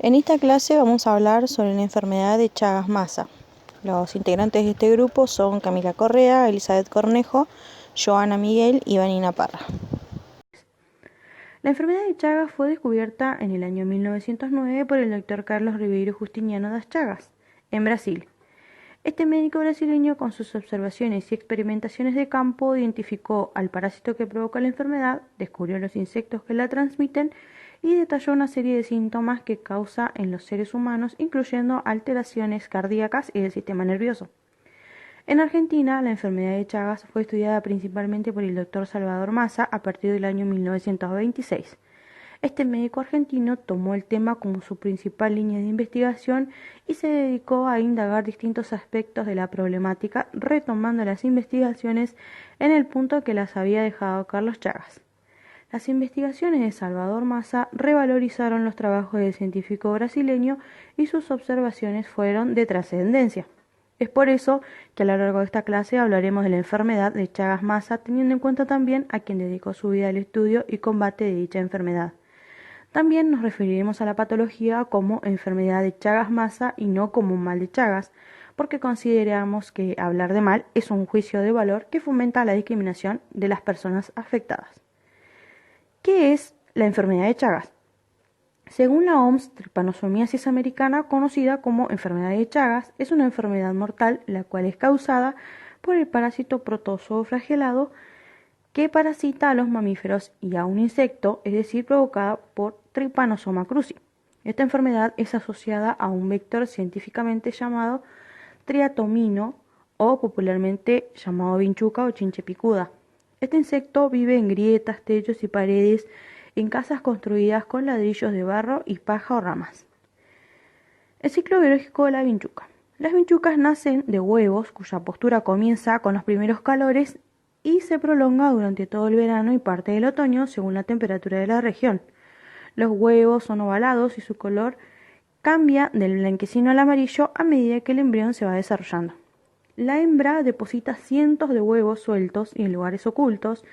En esta clase vamos a hablar sobre la enfermedad de Chagas-Massa. Los integrantes de este grupo son Camila Correa, Elizabeth Cornejo, Joana Miguel y Vanina Parra. La enfermedad de Chagas fue descubierta en el año 1909 por el doctor Carlos Ribeiro Justiniano das Chagas, en Brasil. Este médico brasileño, con sus observaciones y experimentaciones de campo, identificó al parásito que provoca la enfermedad, descubrió los insectos que la transmiten y detalló una serie de síntomas que causa en los seres humanos, incluyendo alteraciones cardíacas y del sistema nervioso. En Argentina, la enfermedad de Chagas fue estudiada principalmente por el doctor Salvador Massa a partir del año 1926. Este médico argentino tomó el tema como su principal línea de investigación y se dedicó a indagar distintos aspectos de la problemática, retomando las investigaciones en el punto que las había dejado Carlos Chagas. Las investigaciones de Salvador Massa revalorizaron los trabajos del científico brasileño y sus observaciones fueron de trascendencia. Es por eso que a lo largo de esta clase hablaremos de la enfermedad de Chagas-Massa, teniendo en cuenta también a quien dedicó su vida al estudio y combate de dicha enfermedad. También nos referiremos a la patología como enfermedad de Chagas-Massa y no como un mal de Chagas, porque consideramos que hablar de mal es un juicio de valor que fomenta la discriminación de las personas afectadas. ¿Qué es la enfermedad de Chagas? Según la OMS, Trypanosomiasis americana, conocida como enfermedad de Chagas, es una enfermedad mortal la cual es causada por el parásito protozoo flagelado que parasita a los mamíferos y a un insecto, es decir, provocada por Trypanosoma cruzi. Esta enfermedad es asociada a un vector científicamente llamado triatomino o popularmente llamado vinchuca o chinche picuda. Este insecto vive en grietas, techos y paredes en casas construidas con ladrillos de barro y paja o ramas. El ciclo biológico de la vinchuca. Las vinchucas nacen de huevos cuya postura comienza con los primeros calores y se prolonga durante todo el verano y parte del otoño según la temperatura de la región. Los huevos son ovalados y su color cambia del blanquecino al amarillo a medida que el embrión se va desarrollando. La hembra deposita cientos de huevos sueltos y en lugares ocultos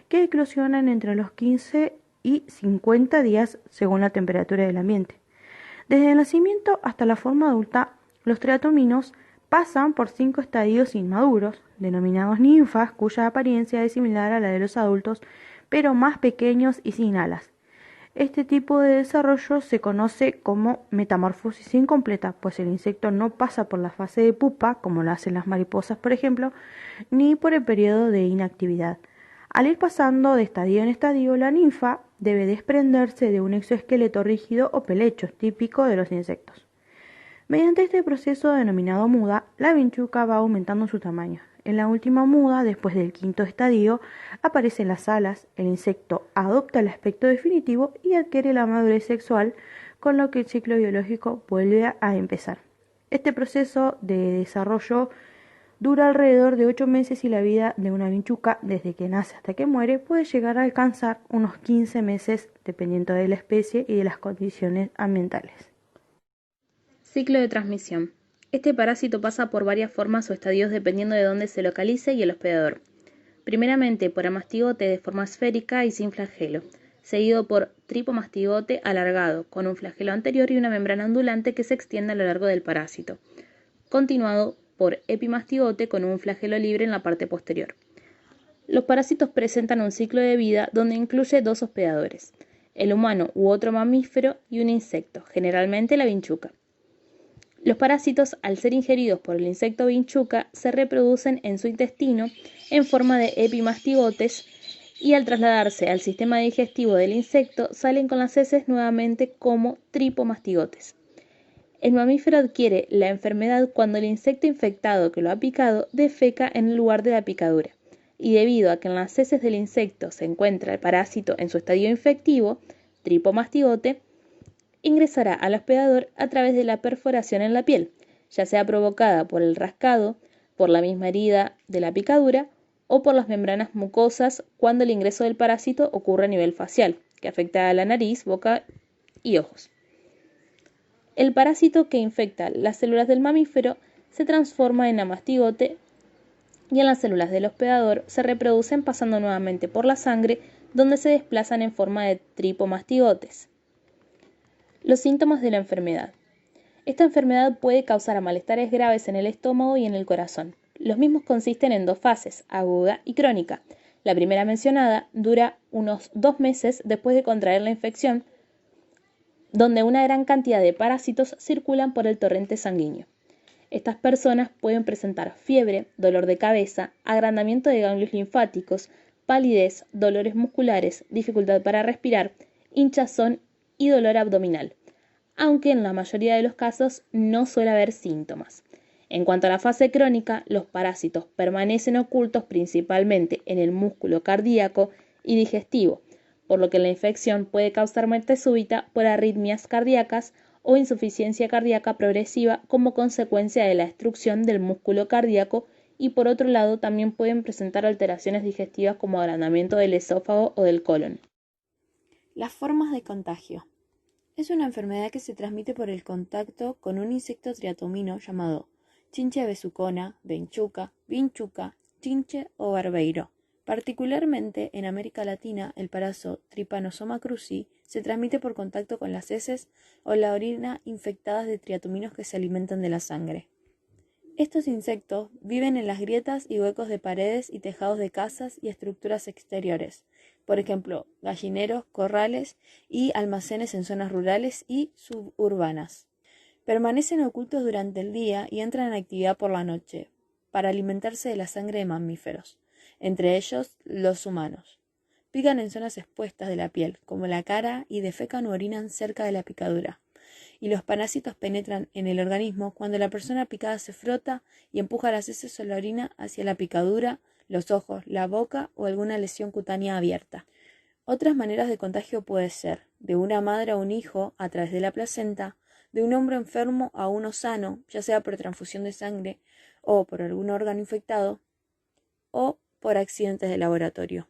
que eclosionan entre los 15 y 50 días según la temperatura del ambiente. Desde el nacimiento hasta la forma adulta, los triatominos pasan por 5 estadios inmaduros, denominados ninfas, cuya apariencia es similar a la de los adultos, pero más pequeños y sin alas. Este tipo de desarrollo se conoce como metamorfosis incompleta, pues el insecto no pasa por la fase de pupa, como lo hacen las mariposas, por ejemplo, ni por el periodo de inactividad. Al ir pasando de estadio en estadio, la ninfa debe desprenderse de un exoesqueleto rígido o pelecho, típico de los insectos. Mediante este proceso denominado muda, la vinchuca va aumentando su tamaño. En la última muda, después del quinto estadio, aparecen las alas, el insecto adopta el aspecto definitivo y adquiere la madurez sexual, con lo que el ciclo biológico vuelve a empezar. Este proceso de desarrollo dura alrededor de 8 meses y la vida de una vinchuca, desde que nace hasta que muere, puede llegar a alcanzar unos 15 meses, dependiendo de la especie y de las condiciones ambientales. Ciclo de transmisión. Este parásito pasa por varias formas o estadios dependiendo de dónde se localice y el hospedador. Primeramente por amastigote de forma esférica y sin flagelo, seguido por tripomastigote alargado, con un flagelo anterior y una membrana ondulante que se extiende a lo largo del parásito, continuado por epimastigote con un flagelo libre en la parte posterior. Los parásitos presentan un ciclo de vida donde incluye 2 hospedadores, el humano u otro mamífero y un insecto, generalmente la vinchuca. Los parásitos, al ser ingeridos por el insecto vinchuca, se reproducen en su intestino en forma de epimastigotes y al trasladarse al sistema digestivo del insecto salen con las heces nuevamente como tripomastigotes. El mamífero adquiere la enfermedad cuando el insecto infectado que lo ha picado defeca en el lugar de la picadura, y debido a que en las heces del insecto se encuentra el parásito en su estadio infectivo, tripomastigote, ingresará al hospedador a través de la perforación en la piel, ya sea provocada por el rascado, por la misma herida de la picadura o por las membranas mucosas cuando el ingreso del parásito ocurre a nivel facial, que afecta a la nariz, boca y ojos. El parásito que infecta las células del mamífero se transforma en amastigote y en las células del hospedador se reproducen pasando nuevamente por la sangre, donde se desplazan en forma de tripomastigotes. Los síntomas de la enfermedad. Esta enfermedad puede causar malestares graves en el estómago y en el corazón. Los mismos consisten en dos fases, aguda y crónica. La primera mencionada dura unos 2 meses después de contraer la infección, donde una gran cantidad de parásitos circulan por el torrente sanguíneo. Estas personas pueden presentar fiebre, dolor de cabeza, agrandamiento de ganglios linfáticos, palidez, dolores musculares, dificultad para respirar, hinchazón y dolor abdominal, aunque en la mayoría de los casos no suele haber síntomas. En cuanto a la fase crónica, los parásitos permanecen ocultos principalmente en el músculo cardíaco y digestivo, por lo que la infección puede causar muerte súbita por arritmias cardíacas o insuficiencia cardíaca progresiva como consecuencia de la destrucción del músculo cardíaco, y por otro lado también pueden presentar alteraciones digestivas como agrandamiento del esófago o del colon. Las formas de contagio. Es una enfermedad que se transmite por el contacto con un insecto triatomino llamado chinche besucona, vinchuca, chinche o barbeiro. Particularmente en América Latina, el parásito Trypanosoma cruzi se transmite por contacto con las heces o la orina infectadas de triatominos que se alimentan de la sangre. Estos insectos viven en las grietas y huecos de paredes y tejados de casas y estructuras exteriores, por ejemplo, gallineros, corrales y almacenes en zonas rurales y suburbanas. Permanecen ocultos durante el día y entran en actividad por la noche, para alimentarse de la sangre de mamíferos, entre ellos los humanos. Pican en zonas expuestas de la piel, como la cara, y defecan o orinan cerca de la picadura. Y los parásitos penetran en el organismo cuando la persona picada se frota y empuja las heces o la orina hacia la picadura, los ojos, la boca o alguna lesión cutánea abierta. Otras maneras de contagio puede ser de una madre a un hijo a través de la placenta, de un hombre enfermo a uno sano, ya sea por transfusión de sangre o por algún órgano infectado, o por accidentes de laboratorio.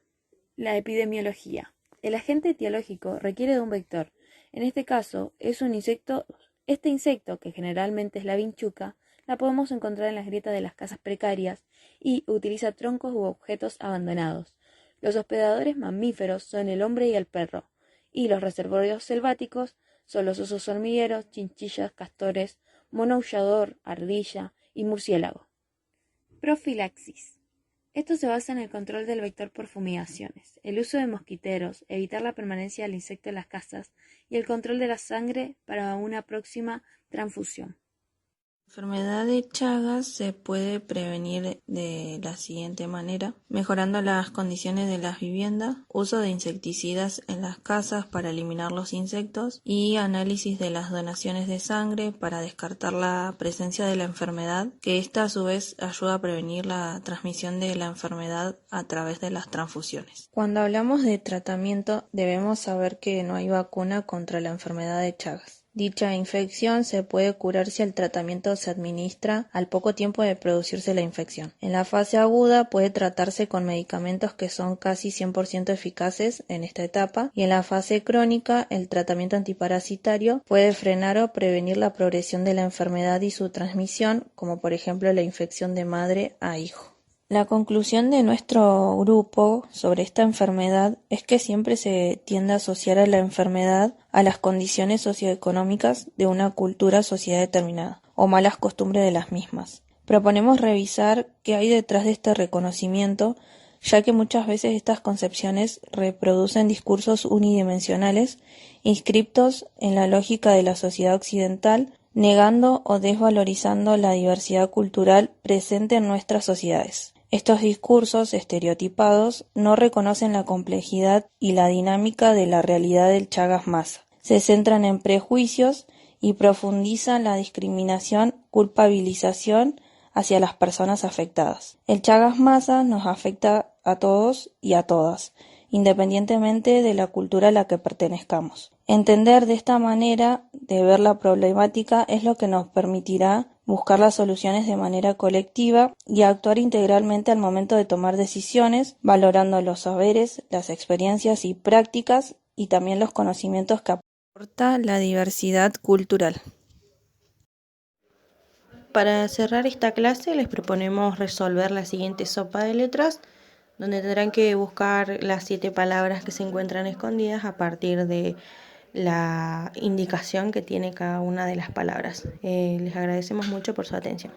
La epidemiología. El agente etiológico requiere de un vector. En este caso, es un insecto. Este insecto, que generalmente es la vinchuca, la podemos encontrar en las grietas de las casas precarias y utiliza troncos u objetos abandonados. Los hospedadores mamíferos son el hombre y el perro, y los reservorios selváticos son los osos hormigueros, chinchillas, castores, mono aullador, ardilla y murciélago. Profilaxis. Esto se basa en el control del vector por fumigaciones, el uso de mosquiteros, evitar la permanencia del insecto en las casas y el control de la sangre para una próxima transfusión. La enfermedad de Chagas se puede prevenir de la siguiente manera: mejorando las condiciones de las viviendas, uso de insecticidas en las casas para eliminar los insectos y análisis de las donaciones de sangre para descartar la presencia de la enfermedad, que esta a su vez ayuda a prevenir la transmisión de la enfermedad a través de las transfusiones. Cuando hablamos de tratamiento, debemos saber que no hay vacuna contra la enfermedad de Chagas. Dicha infección se puede curar si el tratamiento se administra al poco tiempo de producirse la infección. En la fase aguda puede tratarse con medicamentos que son casi 100% eficaces en esta etapa, y en la fase crónica el tratamiento antiparasitario puede frenar o prevenir la progresión de la enfermedad y su transmisión, como por ejemplo la infección de madre a hijo. La conclusión de nuestro grupo sobre esta enfermedad es que siempre se tiende a asociar a la enfermedad a las condiciones socioeconómicas de una cultura o sociedad determinada, o malas costumbres de las mismas. Proponemos revisar qué hay detrás de este reconocimiento, ya que muchas veces estas concepciones reproducen discursos unidimensionales inscriptos en la lógica de la sociedad occidental, negando o desvalorizando la diversidad cultural presente en nuestras sociedades. Estos discursos estereotipados no reconocen la complejidad y la dinámica de la realidad del Chagas Massa. Se centran en prejuicios y profundizan la discriminación, culpabilización hacia las personas afectadas. El Chagas Massa nos afecta a todos y a todas, independientemente de la cultura a la que pertenezcamos. Entender de esta manera de ver la problemática es lo que nos permitirá buscar las soluciones de manera colectiva y actuar integralmente al momento de tomar decisiones, valorando los saberes, las experiencias y prácticas y también los conocimientos que aporta la diversidad cultural. Para cerrar esta clase les proponemos resolver la siguiente sopa de letras, donde tendrán que buscar las 7 palabras que se encuentran escondidas a partir de la indicación que tiene cada una de las palabras. Les agradecemos mucho por su atención.